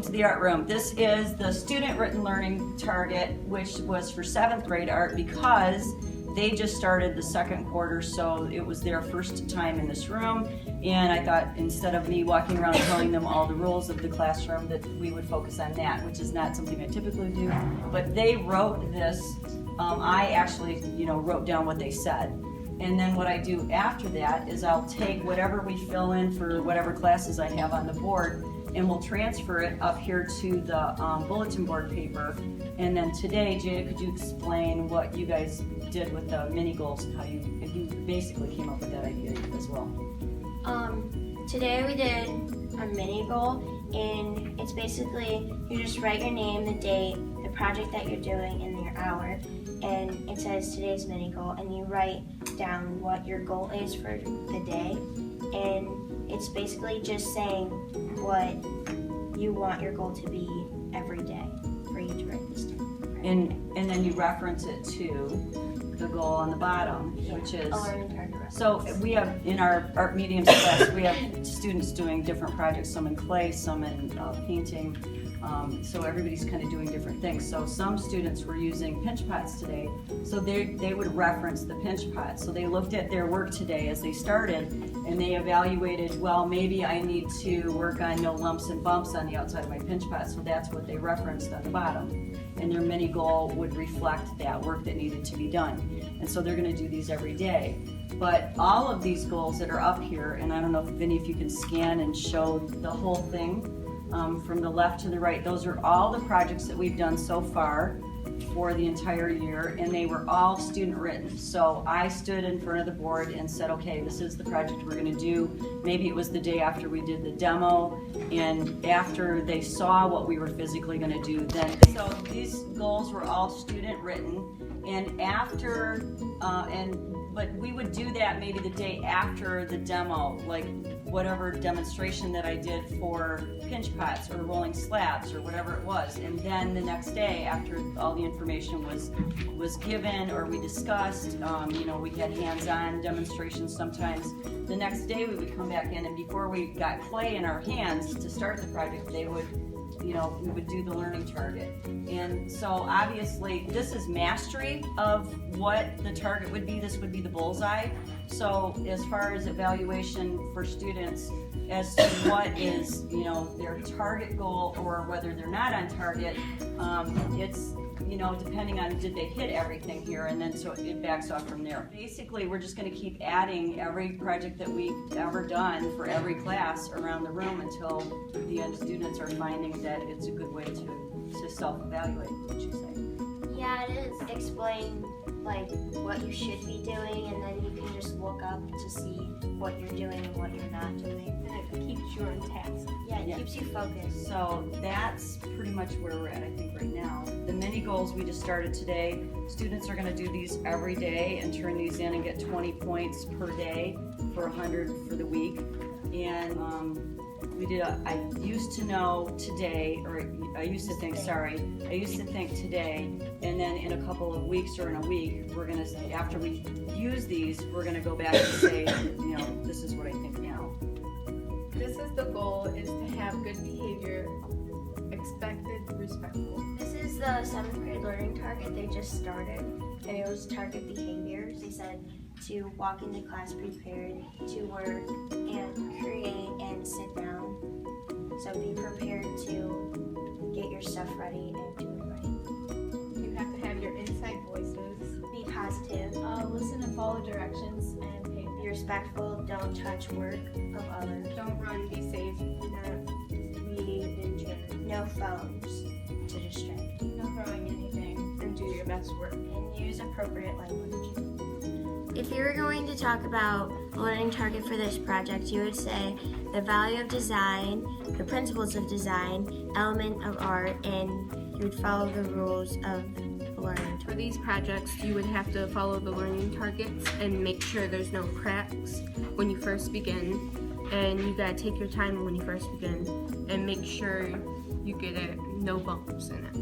welcome to the art room. This is the student written learning target, which was for 7th grade art because they just started the second quarter, so it was their first time in this room. And I thought instead of me walking around telling them all the rules of the classroom that we would focus on that, which is not something I typically do. But they wrote this. I actually, wrote down what they said. And then what I do after that is I'll take whatever we fill in for whatever classes I have on the board, and we'll transfer it up here to the bulletin board paper. And then today, Jada, could you explain what you guys did with the mini goals and how you basically came up with that idea as well? Today we did a mini goal, and it's basically you just write your name, the date, the project that you're doing, and your hour. And it says today's mini goal, and you write down what your goal is for the day. And it's basically just saying what you want your goal to be every day for you to write this down. And then you reference it to the goal on the bottom, which is a learning target. So we have in our art mediums class, we have students doing different projects, some in clay, some in painting. So everybody's kind of doing different things. So some students were using pinch pots today, so they would reference the pinch pots. So they looked at their work today as they started, and they evaluated, well, maybe I need to work on no lumps and bumps on the outside of my pinch pot. So that's what they referenced on the bottom. And their mini goal would reflect that work that needed to be done. And so they're going to do these every day. But all of these goals that are up here, and I don't know if Vinny, if you can scan and show the whole thing from the left to the right, those are all the projects that we've done so far for the entire year, and they were all student written. So I stood in front of the board and said, okay, this is the project we're going to do. Maybe it was the day after we did the demo, and after they saw what we were physically going to do, then so these goals were all student written. And after but we would do that maybe the day after the demo, like whatever demonstration that I did for pinch pots or rolling slabs or whatever it was. And then the next day, after all the information was given or we discussed, we had hands-on demonstrations sometimes. The next day we would come back in, and before we got clay in our hands to start the project, they would we would do the learning target. And so obviously this is mastery of what the target would be. This would be the bullseye. So as far as evaluation for students as to what is, their target goal or whether they're not on target, it's, depending on did they hit everything here, and then so it backs off from there. Basically, we're just going to keep adding every project that we've ever done for every class around the room until the end students are finding that it's a good way to self-evaluate, would you say? Yeah, it is. Explain what you should be doing, and then you can just look up to see what you're doing and what you're not doing. And it keeps you on task. Yeah, it keeps you focused. So that's pretty much where we're at, I think, right now. The mini goals we just started today, students are going to do these every day and turn these in and get 20 points per day for 100 for the week. And I used to think today, and then in a couple of weeks or in a week, after we use these, we're gonna go back and say, this is what I think now. This is the goal, is to have good behavior, expected, respectful. This is the 7th grade learning target they just started, and it was target behaviors. They said to walk into class prepared, to work and create and sit down. So be prepared to get your stuff ready and do it right. You have to have your inside voices. Be positive. Listen and follow directions and pay. Be respectful. Don't touch work of others. Don't run, be safe. Not read and chat. No phones to distract. No throwing anything. And do your best work. And use appropriate language. If you were going to talk about a learning target for this project, you would say the value of design, the principles of design, element of art, and you would follow the rules of the learning target. For these projects, you would have to follow the learning targets and make sure there's no cracks when you first begin. And you gotta take your time when you first begin and make sure you get no bumps in it.